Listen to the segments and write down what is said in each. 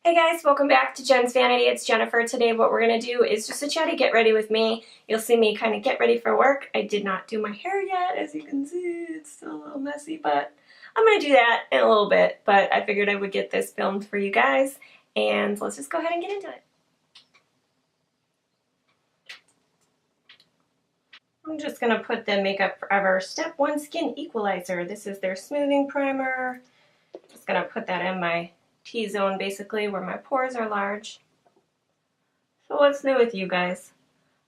Hey guys, welcome back to Jen's Vanity. It's Jennifer. Today what we're going to do is just a chatty get ready with me. You'll see me kind of get ready for work. I did not do my hair yet, as you can see. It's still a little messy, but I'm going to do that in a little bit. But I figured I would get this filmed for you guys, and let's just go ahead and get into it. I'm just going to put the Makeup Forever Step 1 Skin Equalizer. This is their smoothing primer. Just going to put that in my T-zone, basically, where my pores are large. So what's new with you guys?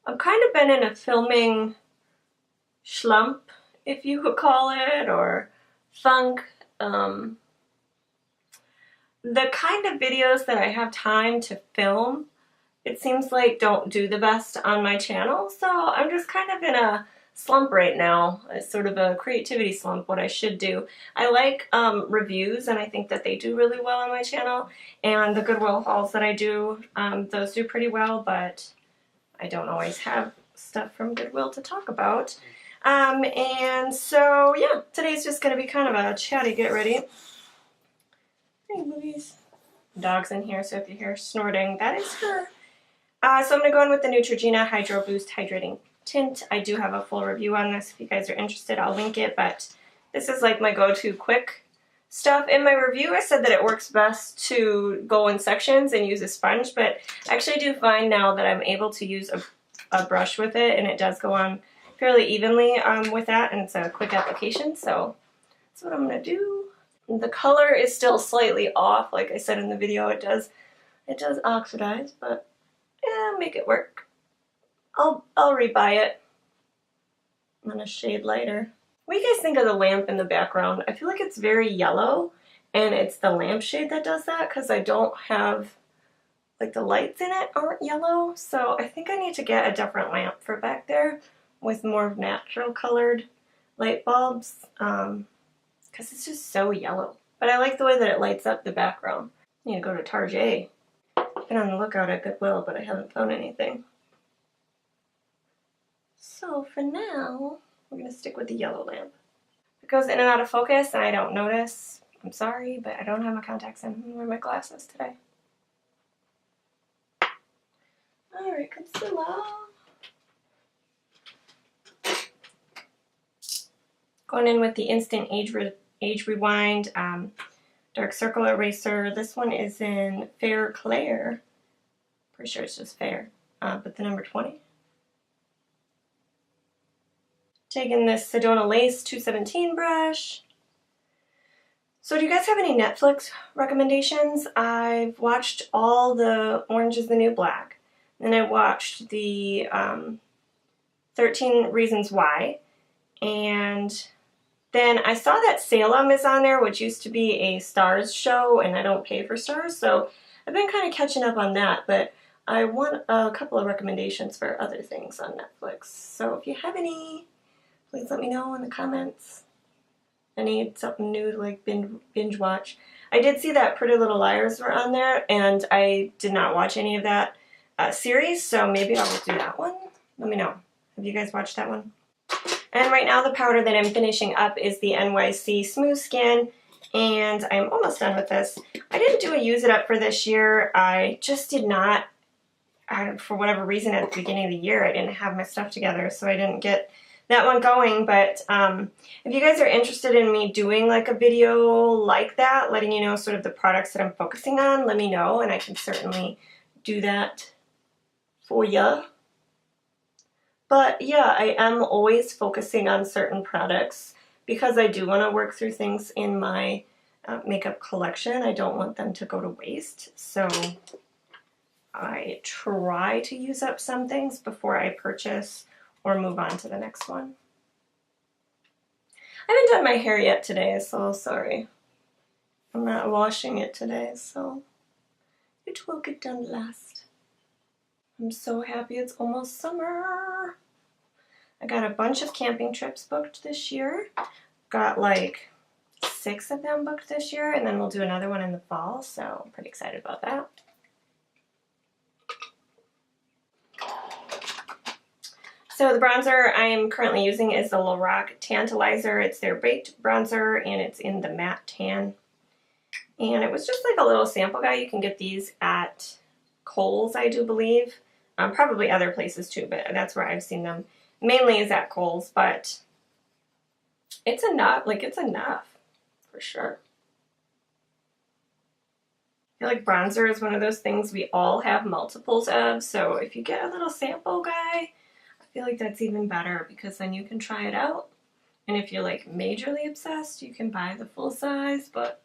I've kind of been in a filming slump, if you could call it, or funk. The kind of videos that I have time to film, it seems like don't do the best on my channel, so I'm just kind of in a slump right now. It's sort of a creativity slump, what I should do. I like reviews, and I think that they do really well on my channel, and the Goodwill hauls that I do, those do pretty well, but I don't always have stuff from Goodwill to talk about. And so yeah, today's just going to be kind of a chatty get ready. Hey, movies. Dog's in here, so if you hear snorting, that is her. So I'm going to go in with the Neutrogena Hydro Boost Hydrating Tint. I do have a full review on this. If you guys are interested, I'll link it, but this is like my go-to quick stuff. In my review, I said that it works best to go in sections and use a sponge, but I actually do find now that I'm able to use a brush with it, and it does go on fairly evenly with that, and it's a quick application, so that's what I'm going to do. The color is still slightly off. Like I said in the video, it does oxidize, but yeah, make it work. I'll rebuy it on a shade lighter. What do you guys think of the lamp in the background? I feel like it's very yellow, and it's the lampshade that does that because I don't have, like, the lights in it aren't yellow, so I think I need to get a different lamp for back there with more natural colored light bulbs because it's just so yellow. But I like the way that it lights up the background. I need to go to Tarte. I've been on the lookout at Goodwill, but I haven't found anything. So for now, we're going to stick with the yellow lamp. If it goes in and out of focus and I don't notice, I'm sorry, but I don't have my contacts in. I'm going to wear my glasses today. Alright, concealer. Going in with the Instant Age Rewind Dark Circle Eraser. This one is in Fair Claire. Pretty sure it's just Fair, but the number 20. Taking this Sedona Lace 217 brush. So do you guys have any Netflix recommendations? I've watched all the Orange is the New Black. Then I watched the 13 Reasons Why. And then I saw that Salem is on there, which used to be a Stars show, and I don't pay for Stars. So I've been kind of catching up on that, but I want a couple of recommendations for other things on Netflix. So if you have any, please let me know in the comments. I need something new to like binge watch. I did see that Pretty Little Liars were on there, and I did not watch any of that series, so maybe I'll do that one. Let me know. Have you guys watched that one? And right now the powder that I'm finishing up is the NYC Smooth Skin, and I'm almost done with this. I didn't do a use it up for this year. I just did not, for whatever reason at the beginning of the year, I didn't have my stuff together, so I didn't get that one going. But if you guys are interested in me doing like a video like that, letting you know sort of the products that I'm focusing on, let me know, and I can certainly do that for ya. But yeah, I am always focusing on certain products because I do want to work through things in my makeup collection. I don't want them to go to waste, so I try to use up some things before I purchase or move on to the next one. I haven't done my hair yet today, so sorry. I'm not washing it today, so it will get done last. I'm so happy it's almost summer. I got a bunch of camping trips booked this year. Got like 6 of them booked this year, and then we'll do another one in the fall, so I'm pretty excited about that. So the bronzer I'm currently using is the Loreal Tantalizer. It's their baked bronzer, and it's in the matte tan. And it was just like a little sample guide. You can get these at Kohl's, I do believe. Probably other places too, but that's where I've seen them. Mainly is at Kohl's, but it's enough. Like, it's enough for sure. I feel like bronzer is one of those things we all have multiples of, so if you get a little sample guy, I feel like that's even better because then you can try it out. And if you're like majorly obsessed, you can buy the full size, but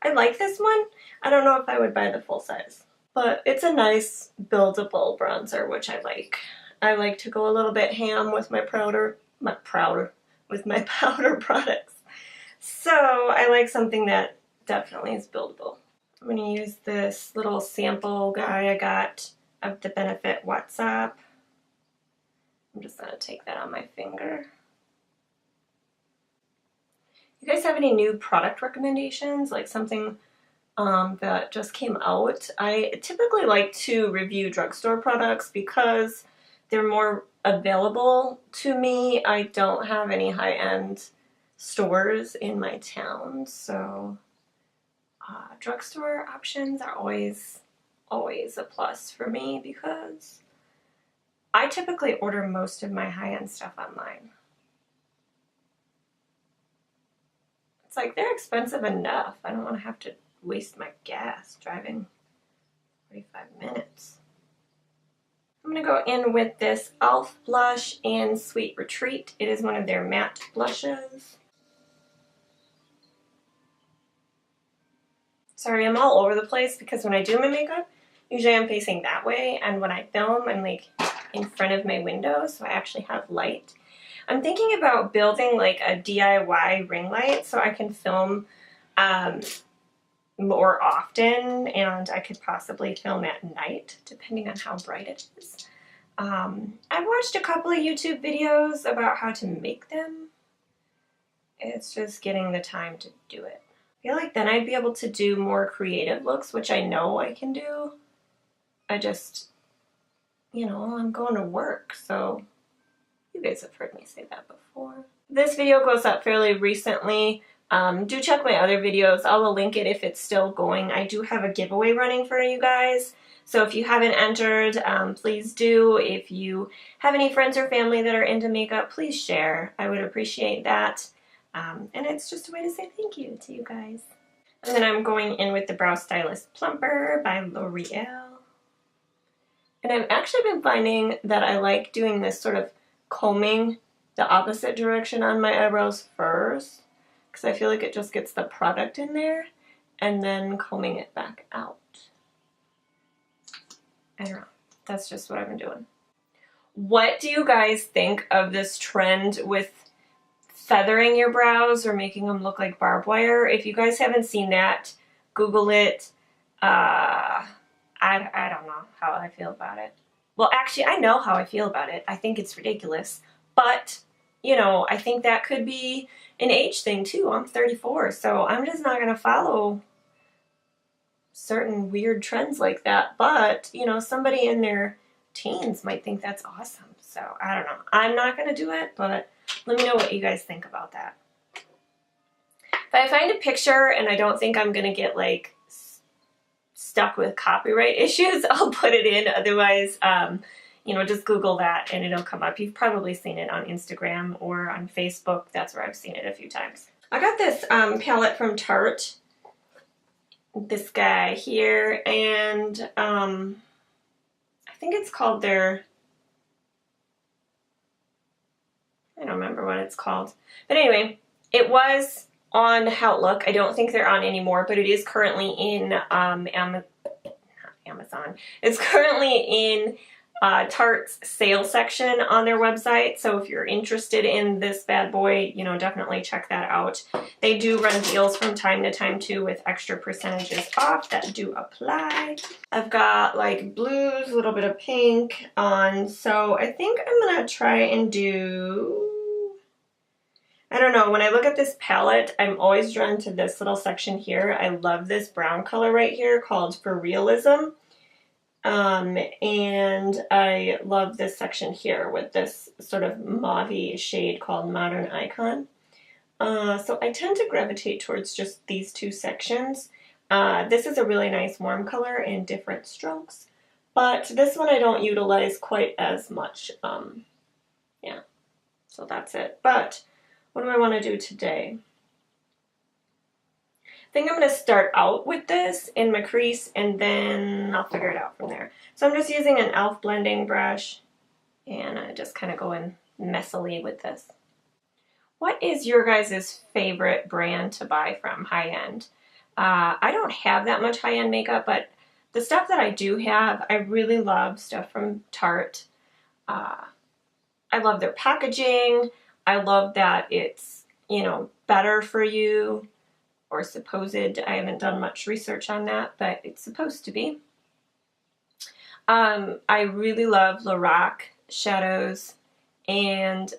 I like this one. I don't know if I would buy the full size, but it's a nice buildable bronzer, which I like. I like to go a little bit ham with my powder products. So I like something that definitely is buildable. I'm going to use this little sample guy I got of the Benefit What's Up. I'm just going to take that on my finger. You guys have any new product recommendations? Like something that just came out? I typically like to review drugstore products because they're more available to me. I don't have any high-end stores in my town, so drugstore options are always a plus for me because I typically order most of my high-end stuff online. It's like they're expensive enough. I don't want to have to waste my gas driving 45 minutes. I'm going to go in with this e.l.f. blush in Sweet Retreat. It is one of their matte blushes. Sorry, I'm all over the place because when I do my makeup, usually I'm facing that way, and when I film, I'm like in front of my window, so I actually have light. I'm thinking about building like a DIY ring light so I can film more often, and I could possibly film at night depending on how bright it is. I've watched a couple of YouTube videos about how to make them. It's just getting the time to do it. I feel like then I'd be able to do more creative looks, which I know I can do. I just, you know, I'm going to work, so you guys have heard me say that before. This video goes up fairly recently. Do check my other videos. I'll link it if it's still going. I do have a giveaway running for you guys. So if you haven't entered, please do. If you have any friends or family that are into makeup, please share. I would appreciate that. And it's just a way to say thank you to you guys. And then I'm going in with the Brow Stylist Plumper by Loreal. And I've actually been finding that I like doing this sort of combing the opposite direction on my eyebrows first, because I feel like it just gets the product in there, and then combing it back out. I don't know. That's just what I've been doing. What do you guys think of this trend with feathering your brows or making them look like barbed wire? If you guys haven't seen that, Google it. I don't know how I feel about it. Well, actually, I know how I feel about it. I think it's ridiculous. But, you know, I think that could be an age thing too. I'm 34, so I'm just not going to follow certain weird trends like that. But, you know, somebody in their teens might think that's awesome. So, I don't know. I'm not going to do it, but let me know what you guys think about that. If I find a picture and I don't think I'm going to get, like, stuck with copyright issues, I'll put it in. Otherwise, you know, just Google that and it'll come up. You've probably seen it on Instagram or on Facebook. That's where I've seen it a few times. I got this palette from Tarte. This guy here, and I think it's called their, I don't remember what it's called. But anyway, it was on Outlook. I don't think they're on anymore, but it is currently in Amazon. It's currently in Tarte's sale section on their website. So if you're interested in this bad boy, you know, definitely check that out. They do run deals from time to time too with extra percentages off that do apply. I've got like blues, a little bit of pink on. So I think I'm gonna try and do, I don't know, when I look at this palette, I'm always drawn to this little section here. I love this brown color right here called For Realism. And I love this section here with this sort of mauve-y shade called Modern Icon. So I tend to gravitate towards just these two sections. This is a really nice warm color in different strokes, but this one I don't utilize quite as much. Yeah, so that's it. But what do I want to do today? I think I'm going to start out with this in my crease, and then I'll figure it out from there. So I'm just using an e.l.f. blending brush, and I just kind of go in messily with this. What is your guys' favorite brand to buy from high-end? I don't have that much high-end makeup, but the stuff that I do have, I really love stuff from Tarte. I love their packaging. I love that it's, you know, better for you, or supposed. I haven't done much research on that, but it's supposed to be. I really love Loreal shadows, and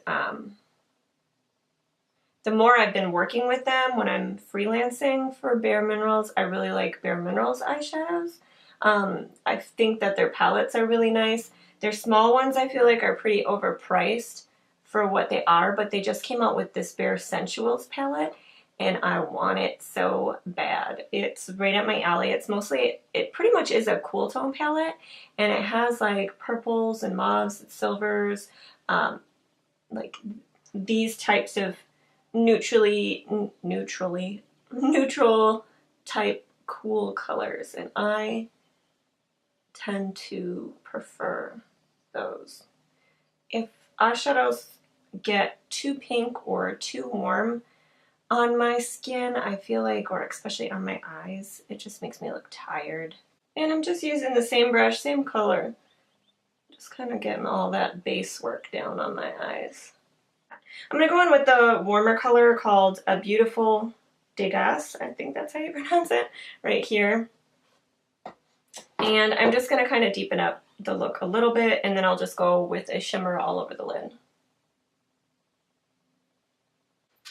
the more I've been working with them when I'm freelancing for Bare Minerals, I really like Bare Minerals eyeshadows. I think that their palettes are really nice. Their small ones I feel like are pretty overpriced for what they are, but they just came out with this Bare Sensuals palette, and I want it so bad. It's right up my alley. It's mostly, it pretty much is a cool tone palette, and it has like purples and mauves and silvers, like these types of neutral type cool colors, and I tend to prefer those. If eyeshadows get too pink or too warm on my skin, I feel like, or especially on my eyes, it just makes me look tired. And I'm just using the same brush, same color, just kind of getting all that base work down on my eyes. I'm going to go in with the warmer color called A Beautiful Degas. I think that's how you pronounce it, right here. And I'm just going to kind of deepen up the look a little bit, and then I'll just go with a shimmer all over the lid.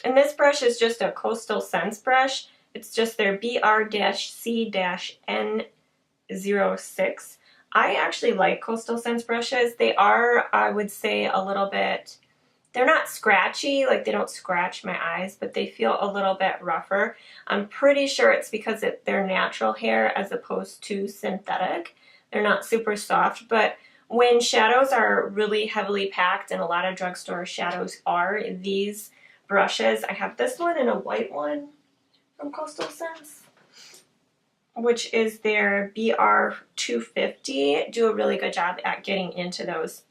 And this brush is just a Coastal Scents brush. It's just their BR-C-N06. I actually like Coastal Scents brushes. They are, I would say, a little bit, they're not scratchy, like they don't scratch my eyes, but they feel a little bit rougher. I'm pretty sure it's because they're natural hair as opposed to synthetic. They're not super soft, but when shadows are really heavily packed, and a lot of drugstore shadows are, these brushes, I have this one and a white one from Coastal Scents, which is their BR250, do a really good job at getting into those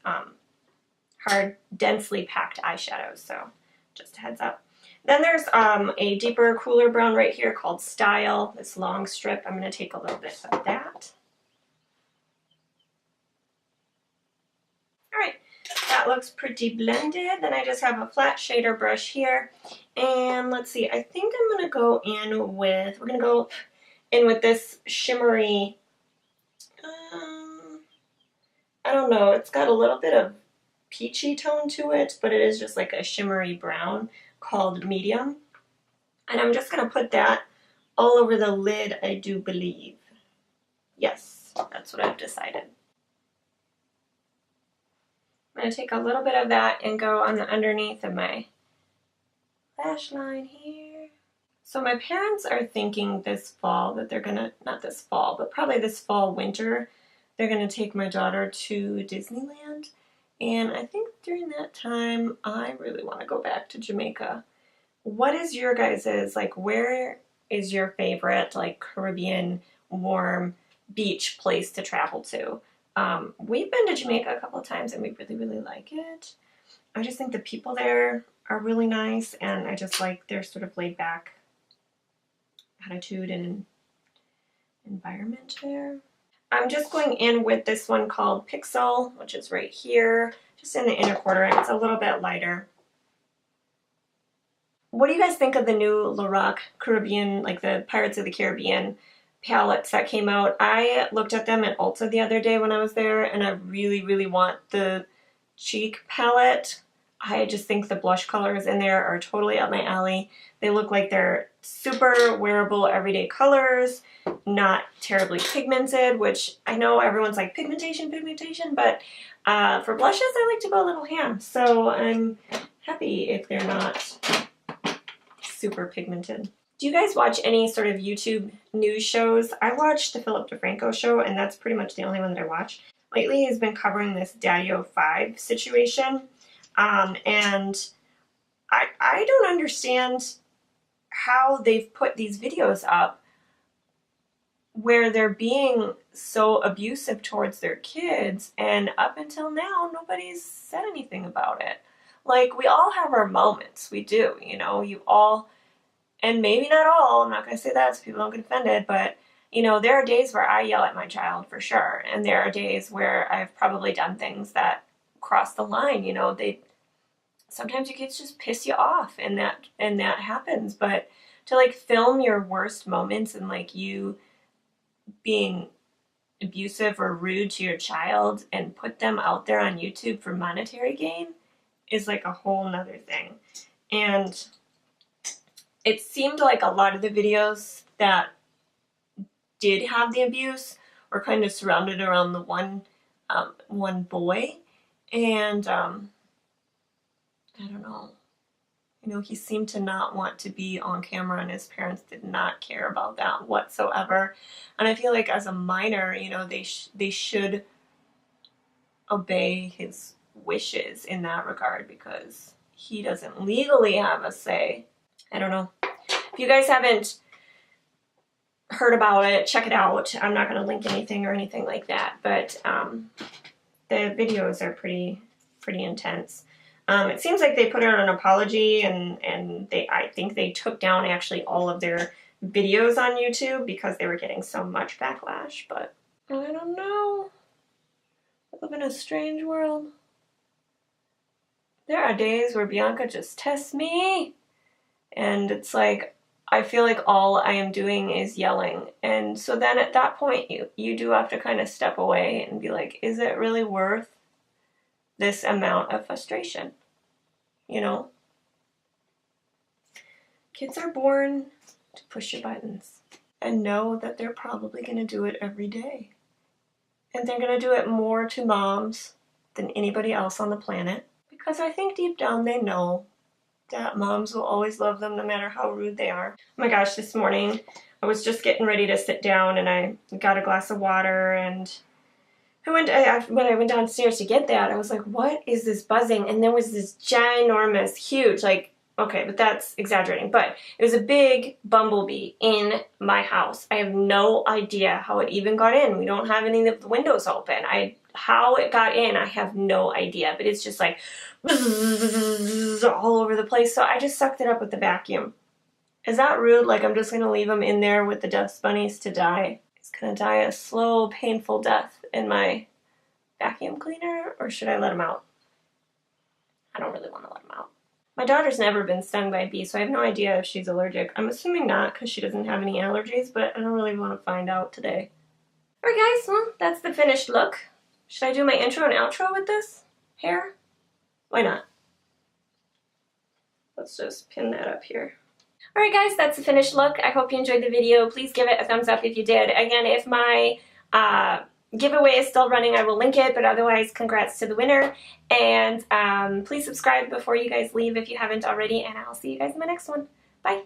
hard, densely packed eyeshadows, so just a heads up. Then there's a deeper, cooler brown right here called Style, this long strip. I'm going to take a little bit of that. Alright, that looks pretty blended. Then I just have a flat shader brush here, and let's see, I think I'm going to go in with, we're going to go in with this shimmery, I don't know, it's got a little bit of peachy tone to it, but it is just like a shimmery brown called Medium. And I'm just going to put that all over the lid, I do believe. Yes, that's what I've decided. I'm going to take a little bit of that and go on the underneath of my lash line here. So my parents are thinking this fall that they're going to, not this fall, but probably this fall, winter, they're going to take my daughter to Disneyland. And I think during that time, I really want to go back to Jamaica. What is your guys's, like, where is your favorite, like, Caribbean warm beach place to travel to? We've been to Jamaica a couple of times, and we really, really like it. I just think the people there are really nice, and I just like their sort of laid back attitude and environment there. I'm just going in with this one called Pixel, which is right here, just in the inner quarter, and it's a little bit lighter. What do you guys think of the new Loreal Caribbean, like the Pirates of the Caribbean palettes that came out? I looked at them at Ulta the other day when I was there, and I really, really want the cheek palette. I just think the blush colors in there are totally up my alley. They look like they're super wearable everyday colors, not terribly pigmented, which I know everyone's like pigmentation, but for blushes I like to go a little ham, so I'm happy if they're not super pigmented. Do you guys watch any sort of YouTube news shows? I watch the Philip DeFranco show, and that's pretty much the only one that I watch. Lately, he's been covering this Daddy-O 5 situation, and I don't understand how they've put these videos up where they're being so abusive towards their kids, and up until now, nobody's said anything about it. Like, we all have our moments. We do, you know, you all, and maybe not all, I'm not going to say that so people don't get offended, but, you know, there are days where I yell at my child for sure, and there are days where I've probably done things that cross the line, you know, sometimes your kids just piss you off, and that happens, but to like film your worst moments and like you being abusive or rude to your child and put them out there on YouTube for monetary gain is like a whole nother thing. And it seemed like a lot of the videos that did have the abuse were kind of surrounded around the one boy, and I don't know. You know, he seemed to not want to be on camera, and his parents did not care about that whatsoever. And I feel like as a minor, you know, they should obey his wishes in that regard because he doesn't legally have a say. I don't know. If you guys haven't heard about it, check it out. I'm not going to link anything or anything like that, but the videos are pretty intense. It seems like they put out an apology, and I think they took down actually all of their videos on YouTube because they were getting so much backlash, but I don't know. I live in a strange world. There are days where Bianca just tests me, and it's like, I feel like all I am doing is yelling, and so then at that point you do have to kind of step away and be like, is it really worth this amount of frustration? You know, kids are born to push your buttons and know that they're probably going to do it every day. And they're going to do it more to moms than anybody else on the planet, because I think deep down they know that moms will always love them no matter how rude they are. Oh my gosh, this morning I was just getting ready to sit down, and I got a glass of water, and when I went downstairs to get that, I was like, what is this buzzing? And there was this ginormous, huge, like, okay, but that's exaggerating, but it was a big bumblebee in my house. I have no idea how it even got in. We don't have any of the windows open. How it got in, I have no idea, but it's just like all over the place. So I just sucked it up with the vacuum. Is that rude? Like, I'm just going to leave them in there with the dust bunnies to die? It's going to die a slow, painful death in my vacuum cleaner, or should I let him out? I don't really want to let him out. My daughter's never been stung by a bee, so I have no idea if she's allergic. I'm assuming not, because she doesn't have any allergies, but I don't really want to find out today. Alright guys, well, that's the finished look. Should I do my intro and outro with this hair? Why not? Let's just pin that up here. Alright guys, that's the finished look. I hope you enjoyed the video. Please give it a thumbs up if you did. Again, if my giveaway is still running, I will link it, but otherwise, congrats to the winner. And please subscribe before you guys leave if you haven't already, and I'll see you guys in my next one. Bye!